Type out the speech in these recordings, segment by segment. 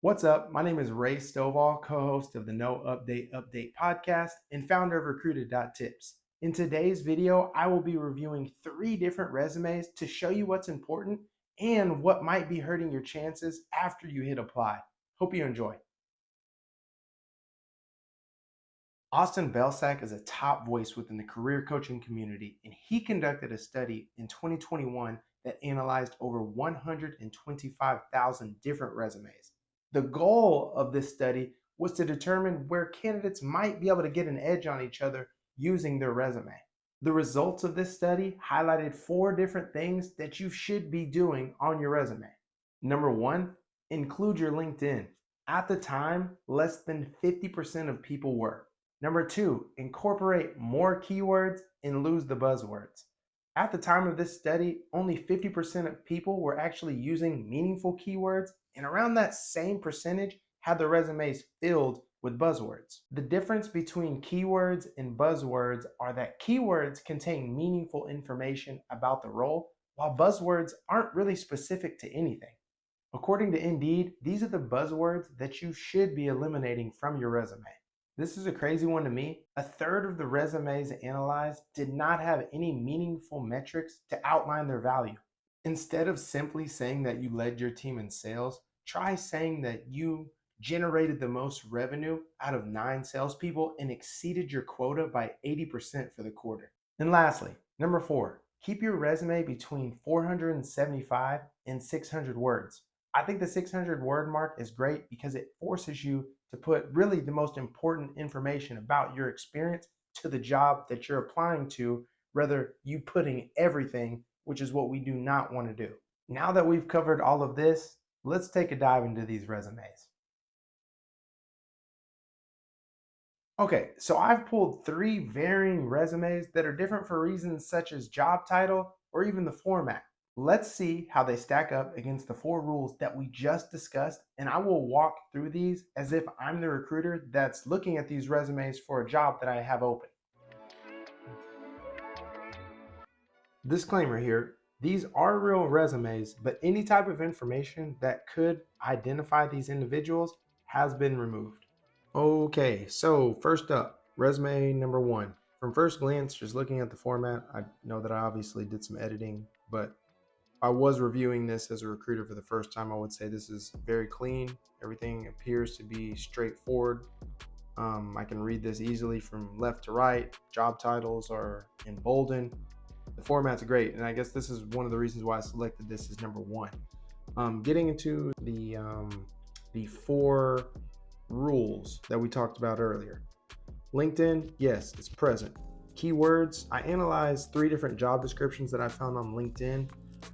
What's up? My name is Ray Stovall, co-host of the No Update podcast and founder of Recruited.tips. In today's video, I will be reviewing 3 different resumes to show you what's important and what might be hurting your chances after you hit apply. Hope you enjoy. Austin Belsack is a top voice within the career coaching community, and he conducted a study in 2021 that analyzed over 125,000 different resumes. The goal of this study was to determine where candidates might be able to get an edge on each other using their resume. The results of this study highlighted 4 different things that you should be doing on your resume. Number 1, include your LinkedIn. At the time, less than 50% of people were. Number 2, incorporate more keywords and lose the buzzwords. At the time of this study, only 50% of people were actually using meaningful keywords, and around that same percentage had their resumes filled with buzzwords. The difference between keywords and buzzwords are that keywords contain meaningful information about the role, while buzzwords aren't really specific to anything. According to Indeed, these are the buzzwords that you should be eliminating from your resume. This is a crazy one to me. A third of the resumes analyzed did not have any meaningful metrics to outline their value. Instead of simply saying that you led your team in sales, try saying that you generated the most revenue out of 9 salespeople and exceeded your quota by 80% for the quarter. And lastly, number 4, keep your resume between 475 and 600 words. I think the 600 word mark is great because it forces you to put really the most important information about your experience to the job that you're applying to, rather you putting everything, which is what we do not want to do. Now that we've covered all of this, let's take a dive into these resumes. Okay, so I've pulled 3 varying resumes that are different for reasons such as job title or even the format. Let's see how they stack up against the 4 rules that we just discussed, and I will walk through these as if I'm the recruiter that's looking at these resumes for a job that I have open. Disclaimer here, these are real resumes, but any type of information that could identify these individuals has been removed. Okay, so first up, resume number 1. From first glance, just looking at the format, I know that I obviously did some editing, but I was reviewing this as a recruiter for the first time. I would say this is very clean. Everything appears to be straightforward. I can read this easily from left to right. Job titles are emboldened. The format's great, and I guess this is one of the reasons why I selected this as number 1. Getting into the 4 rules that we talked about earlier. LinkedIn, yes, it's present. Keywords, I analyzed 3 different job descriptions that I found on LinkedIn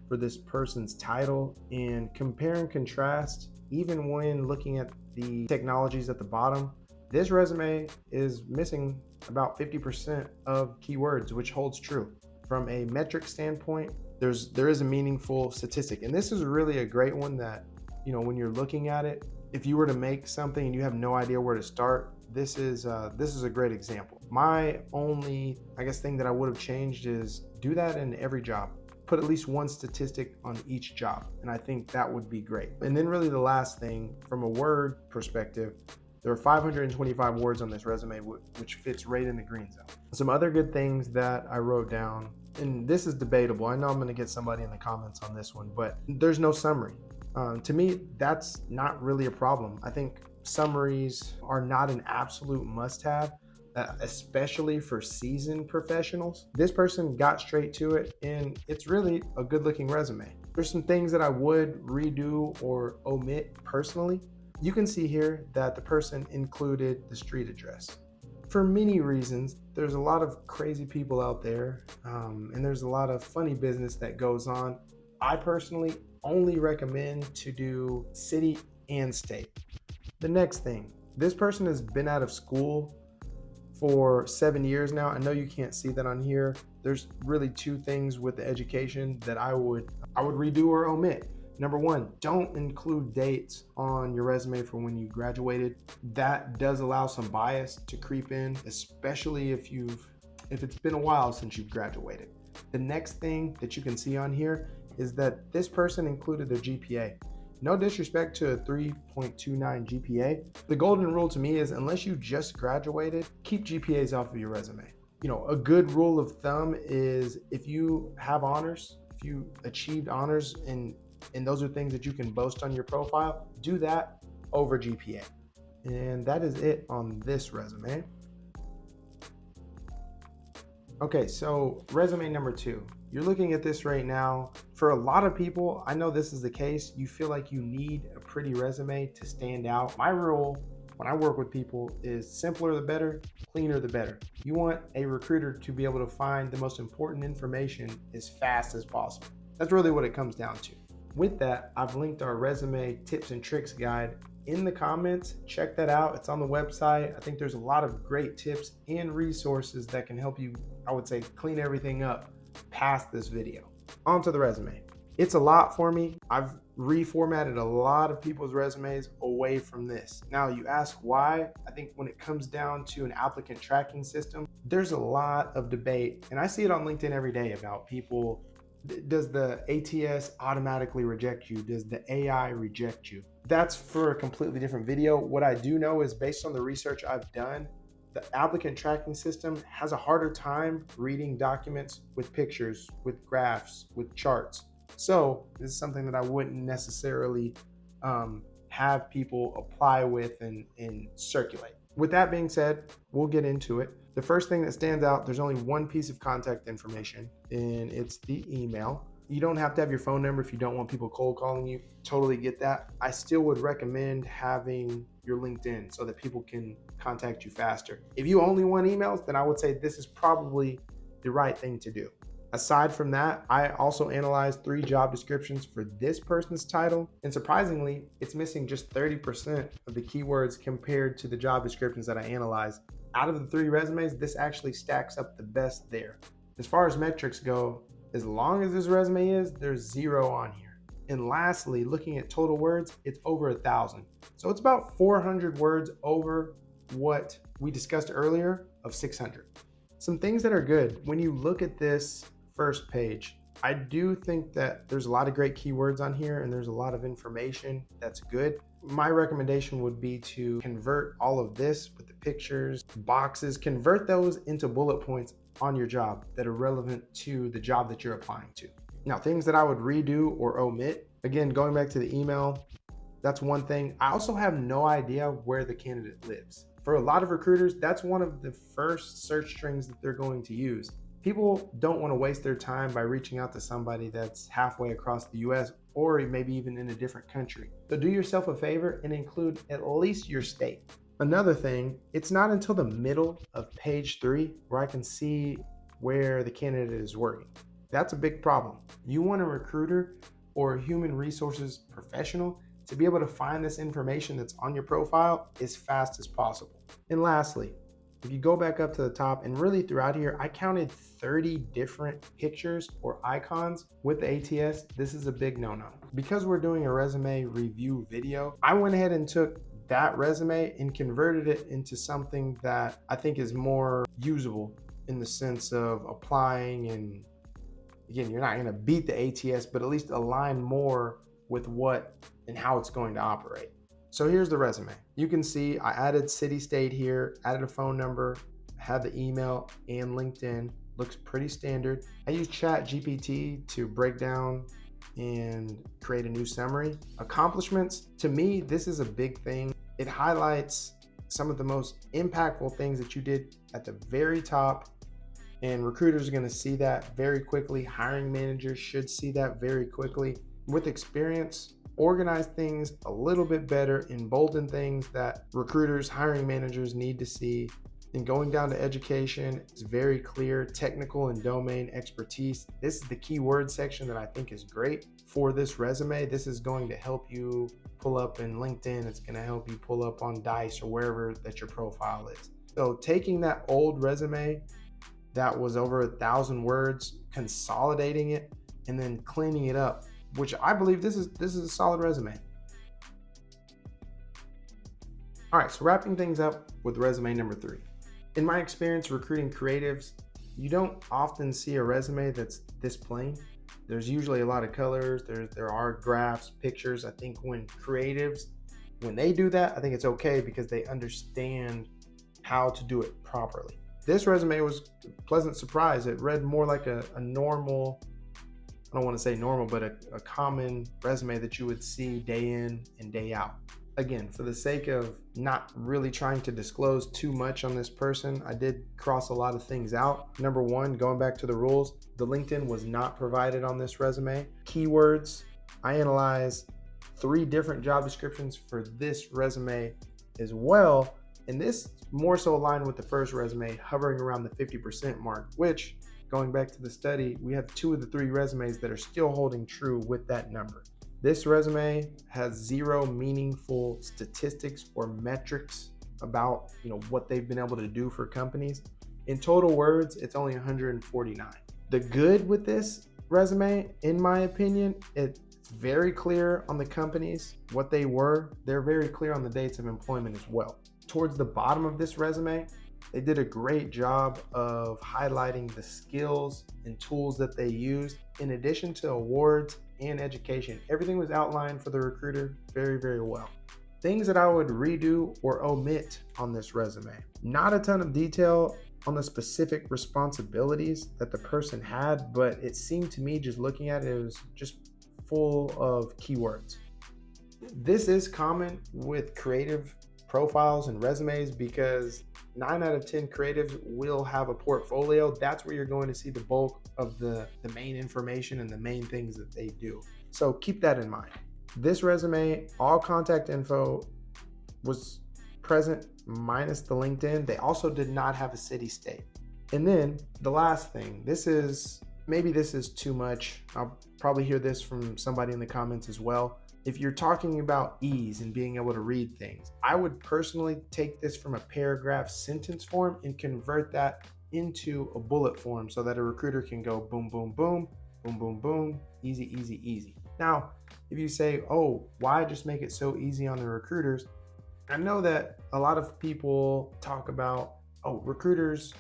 for this person's title, and compare and contrast, even when looking at the technologies at the bottom, this resume is missing about 50% of keywords, which holds true. From a metric standpoint, there is a meaningful statistic, and this is really a great one that, when you're looking at it, if you were to make something and you have no idea where to start, this is a great example. My only, thing that I would have changed is do that in every job. Put at least 1 statistic on each job, and I think that would be great. And then really the last thing, from a word perspective, there are 525 words on this resume, which fits right in the green zone. Some other good things that I wrote down, and this is debatable. I know I'm going to get somebody in the comments on this one, but there's no summary. To me, that's not really a problem. I think summaries are not an absolute must-have, especially for seasoned professionals. This person got straight to it, and it's really a good-looking resume. There's some things that I would redo or omit personally. You can see here that the person included the street address. For many reasons, there's a lot of crazy people out there, and there's a lot of funny business that goes on. I personally only recommend to do city and state. The next thing, this person has been out of school for 7 years now. I know you can't see that on here. There's really 2 things with the education that I would redo or omit. Number 1, don't include dates on your resume for when you graduated. That does allow some bias to creep in, especially if it's been a while since you've graduated. The next thing that you can see on here is that this person included their GPA. No disrespect to a 3.29 GPA. The golden rule to me is unless you just graduated, keep GPAs off of your resume. A good rule of thumb is if you have honors, if you achieved honors and those are things that you can boast on your profile, do that over GPA. And that is it on this resume. Okay, so resume number 2. You're looking at this right now. For a lot of people, I know this is the case, you feel like you need a pretty resume to stand out. My rule when I work with people is simpler the better, cleaner the better. You want a recruiter to be able to find the most important information as fast as possible. That's really what it comes down to. With that, I've linked our resume tips and tricks guide in the comments. Check that out. It's on the website. I think there's a lot of great tips and resources that can help you, I would say, clean everything up past this video. On to the resume. It's a lot for me. I've reformatted a lot of people's resumes away from this. Now you ask why. I think when it comes down to an applicant tracking system, there's a lot of debate, and I see it on LinkedIn every day about people. Does the ATS automatically reject you? Does the AI reject you? That's for a completely different video. What I do know is based on the research I've done, the applicant tracking system has a harder time reading documents with pictures, with graphs, with charts. So this is something that I wouldn't necessarily have people apply with and circulate. With that being said, we'll get into it. The first thing that stands out, there's only one piece of contact information, and it's the email. You don't have to have your phone number if you don't want people cold calling you. Totally get that. I still would recommend having your LinkedIn so that people can contact you faster. If you only want emails, then I would say this is probably the right thing to do. Aside from that, I also analyzed 3 job descriptions for this person's title, and surprisingly, it's missing just 30% of the keywords compared to the job descriptions that I analyzed. Out of the 3 resumes, this actually stacks up the best there. As far as metrics go, as long as this resume is, there's 0 on here. And lastly, looking at total words, it's over 1,000. So it's about 400 words over what we discussed earlier of 600. Some things that are good. When you look at this first page, I do think that there's a lot of great keywords on here and there's a lot of information that's good. My recommendation would be to convert all of this with the pictures, boxes, convert those into bullet points on your job that are relevant to the job that you're applying to. Now, things that I would redo or omit, again, going back to the email, that's one thing. I also have no idea where the candidate lives. For a lot of recruiters, that's one of the first search strings that they're going to use. People don't want to waste their time by reaching out to somebody that's halfway across the US or maybe even in a different country. So do yourself a favor and include at least your state. Another thing, it's not until the middle of page 3 where I can see where the candidate is working. That's a big problem. You want a recruiter or a human resources professional to be able to find this information that's on your profile as fast as possible. And lastly, if you go back up to the top and really throughout here, I counted 30 different pictures or icons with the ATS. This is a big no-no. Because we're doing a resume review video, I went ahead and took that resume and converted it into something that I think is more usable in the sense of applying. And again, you're not going to beat the ATS, but at least align more with what and how it's going to operate. So here's the resume. You can see I added city, state here, added a phone number, had the email and LinkedIn. Looks pretty standard. I use ChatGPT to break down and create a new summary. Accomplishments, to me, this is a big thing. It highlights some of the most impactful things that you did at the very top, and recruiters are going to see that very quickly. Hiring managers should see that very quickly. With experience, organize things a little bit better, embolden things that recruiters, hiring managers need to see. And going down to education, it's very clear, technical and domain expertise. This is the keyword section that I think is great for this resume. This is going to help you pull up in LinkedIn. It's going to help you pull up on Dice or wherever that your profile is. So taking that old resume that was over 1,000 words, consolidating it, and then cleaning it up, which I believe this is a solid resume. All right, so wrapping things up with resume number 3. In my experience recruiting creatives, you don't often see a resume that's this plain. There's usually a lot of colors. There are graphs, pictures. I think when creatives, when they do that, I think it's okay because they understand how to do it properly. This resume was a pleasant surprise. It read more like a normal, I don't want to say normal, but a common resume that you would see day in and day out. Again, for the sake of not really trying to disclose too much on this person, I did cross a lot of things out. Number one, going back to the rules, the LinkedIn was not provided on this resume. Keywords, I analyzed 3 different job descriptions for this resume as well. And this more so aligned with the first resume, hovering around the 50% mark, which, going back to the study, we have 2 of the 3 resumes that are still holding true with that number. This resume has 0 meaningful statistics or metrics about what they've been able to do for companies. In total words, it's only 149. The good with this resume, in my opinion, it's very clear on the companies, what they were. They're very clear on the dates of employment as well. Towards the bottom of this resume, they did a great job of highlighting the skills and tools that they used in addition to awards and education. Everything was outlined for the recruiter very, very well. Things that I would redo or omit on this resume. Not a ton of detail on the specific responsibilities that the person had, but it seemed to me, just looking at it, it was just full of keywords. This is common with creative profiles and resumes because 9 out of 10 creatives will have a portfolio. That's where you're going to see the bulk of the main information and the main things that they do. So keep that in mind. This resume, all contact info was present minus the LinkedIn. They also did not have a city state. And then the last thing, maybe this is too much. I'll probably hear this from somebody in the comments as well. If you're talking about ease and being able to read things, I would personally take this from a paragraph sentence form and convert that into a bullet form so that a recruiter can go boom, boom, boom, boom, boom, boom, easy, easy, easy. Now, if you say, oh, why just make it so easy on the recruiters? I know that a lot of people talk about, oh, recruiters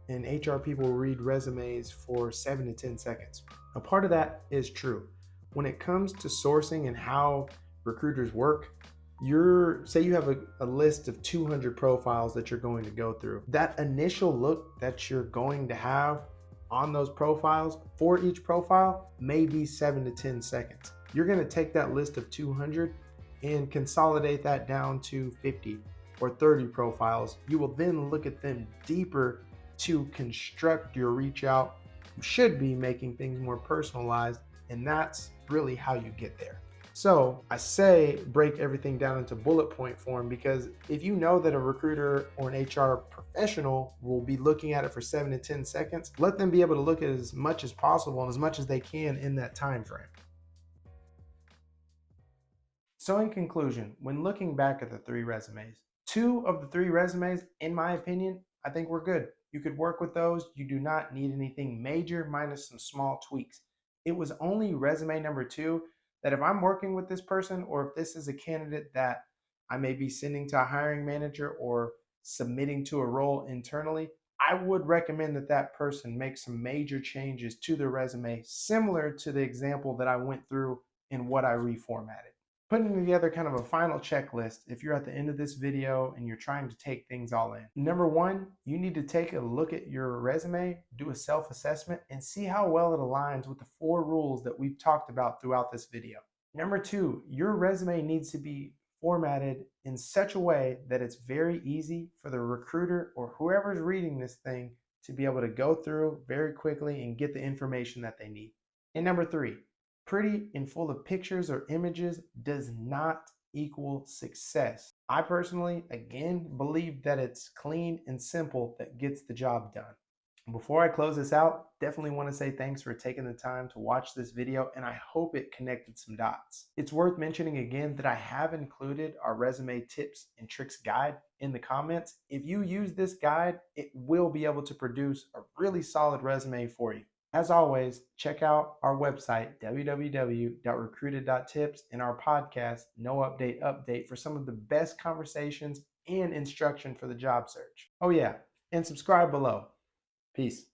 and HR people read resumes for 7 to 10 seconds. A part of that is true. When it comes to sourcing and how recruiters work, say you have a list of 200 profiles that you're going to go through. That initial look that you're going to have on those profiles for each profile may be 7 to 10 seconds. You're going to take that list of 200 and consolidate that down to 50 or 30 profiles. You will then look at them deeper to construct your reach out. You should be making things more personalized, and that's really how you get there. So I say break everything down into bullet point form, because if you know that a recruiter or an HR professional will be looking at it for 7 to 10 seconds, let them be able to look at as much as possible and as much as they can in that time frame. So in conclusion, when looking back at the 3 resumes, 2 of the 3 resumes, in my opinion, I think we're good. You could work with those. You do not need anything major minus some small tweaks. It was only resume number 2 that if I'm working with this person, or if this is a candidate that I may be sending to a hiring manager or submitting to a role internally, I would recommend that that person make some major changes to their resume, similar to the example that I went through in what I reformatted. Putting together kind of a final checklist if you're at the end of this video and you're trying to take things all in. Number 1, you need to take a look at your resume, do a self-assessment, and see how well it aligns with the 4 rules that we've talked about throughout this video. Number 2, your resume needs to be formatted in such a way that it's very easy for the recruiter or whoever's reading this thing to be able to go through very quickly and get the information that they need. And number 3, pretty and full of pictures or images does not equal success. I personally, again, believe that it's clean and simple that gets the job done. Before I close this out, definitely want to say thanks for taking the time to watch this video, and I hope it connected some dots. It's worth mentioning again that I have included our resume tips and tricks guide in the comments. If you use this guide, it will be able to produce a really solid resume for you. As always, check out our website, www.recruited.tips, and our podcast, No Update Update, for some of the best conversations and instruction for the job search. Oh yeah, and subscribe below. Peace.